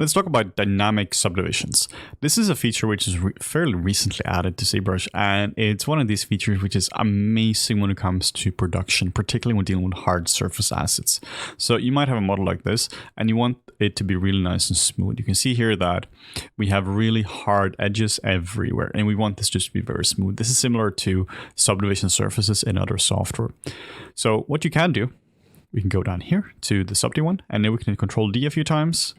Let's talk about dynamic subdivisions. This is a feature which is fairly recently added to ZBrush, and it's one of these features which is amazing when it comes to production, particularly when dealing with hard surface assets. So you might have a model like this, and you want it to be really nice and smooth. You can see here that we have really hard edges everywhere, and we want this just to be very smooth. This is similar to subdivision surfaces in other software. So what you can do, we can go down here to the subd one, and then we can Control D a few times.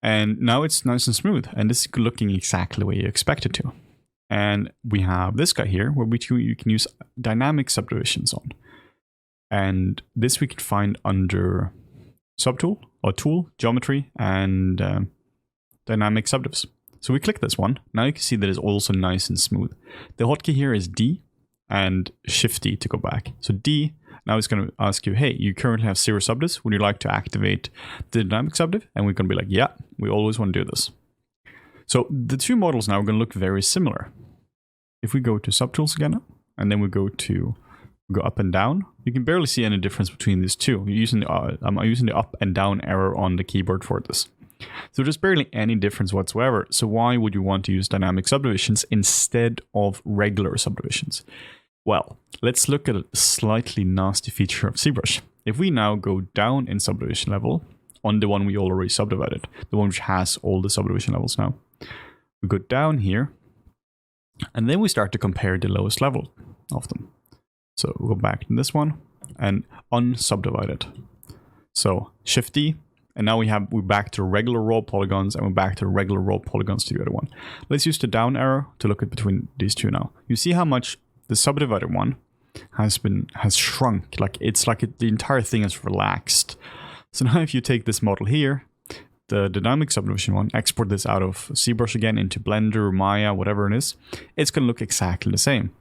And now it's nice and smooth, and this is looking exactly the way you expect it to. And we have this guy here, where you can use dynamic subdivisions on. And this we can find under Subtool, or Tool, Geometry, and Dynamic Subdivs. So we click this one. Now you can see that it's also nice and smooth. The hotkey here is D and Shift D to go back. So D. Now it's going to ask you, hey, you currently have 0 subdivs. Would you like to activate the dynamic subdiv? And we're going to be like, yeah, we always want to do this. So the two models now are going to look very similar. If we go to subtools again, and then we go up and down, you can barely see any difference between these two. I'm using the up and down arrow on the keyboard for this. So there's barely any difference whatsoever. So why would you want to use dynamic subdivisions instead of regular subdivisions? Well, let's look at a slightly nasty feature of ZBrush. If we now go down in subdivision level on the one we already subdivided, the one which has all the subdivision levels now, we go down here, and then we start to compare the lowest level of them. So we'll go back to this one and unsubdivided. So Shift D, and now we're back to regular raw polygons, and we're back to regular raw polygons to the other one. Let's use the down arrow to look at between these two now. You see how much the subdivided one has shrunk. The entire thing is relaxed. So now if you take this model here, the dynamic subdivision one, export this out of ZBrush again into Blender, Maya, whatever it is, it's going to look exactly the same.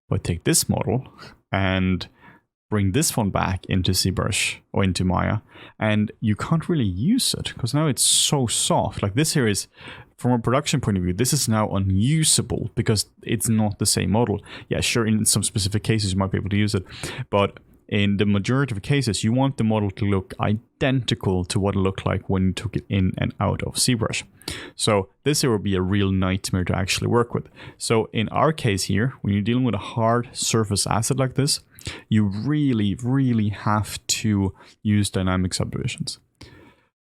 But take this model and bring this one back into ZBrush or into Maya, and you can't really use it because now it's so soft. Like this here is, from a production point of view, this is now unusable because it's not the same model. Yeah, sure, in some specific cases you might be able to use it, but in the majority of cases, you want the model to look identical to what it looked like when you took it in and out of ZBrush. So this here will be a real nightmare to actually work with. So in our case here, when you're dealing with a hard surface asset like this, you really, really have to use dynamic subdivisions.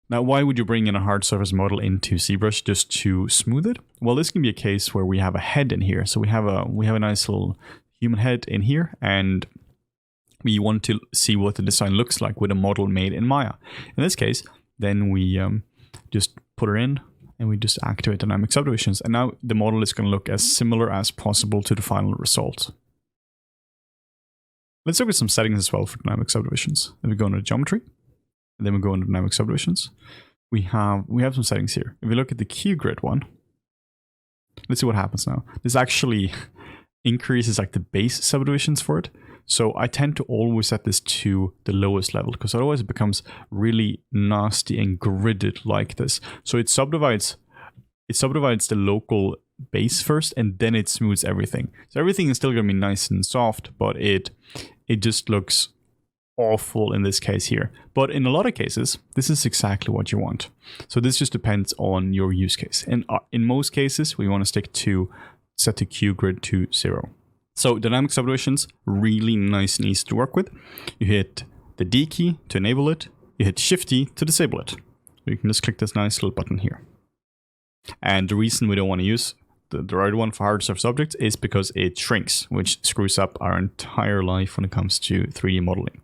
Now, why would you bring in a hard surface model into ZBrush just to smooth it? Well, this can be a case where we have a head in here. So we have a nice little human head in here, and we want to see what the design looks like with a model made in Maya. In this case, then we just put her in, and we just activate dynamic subdivisions. And now the model is going to look as similar as possible to the final result. Let's look at some settings as well for dynamic subdivisions. Then we go into geometry. And then we go into dynamic subdivisions. We have some settings here. If we look at the QGrid one, let's see what happens now. This actually increases like the base subdivisions for it. So I tend to always set this to the lowest level because otherwise it becomes really nasty and gridded like this. So it subdivides the local base first, and then it smooths everything. So everything is still going to be nice and soft, but it just looks awful in this case here. But in a lot of cases, this is exactly what you want. So this just depends on your use case. And in most cases, we want to set the QGrid to 0. So dynamic subdivisions, really nice and easy to work with. You hit the D key to enable it. You hit Shift D to disable it. You can just click this nice little button here. And the reason we don't want to use the right one for hard surface objects is because it shrinks, which screws up our entire life when it comes to 3D modeling.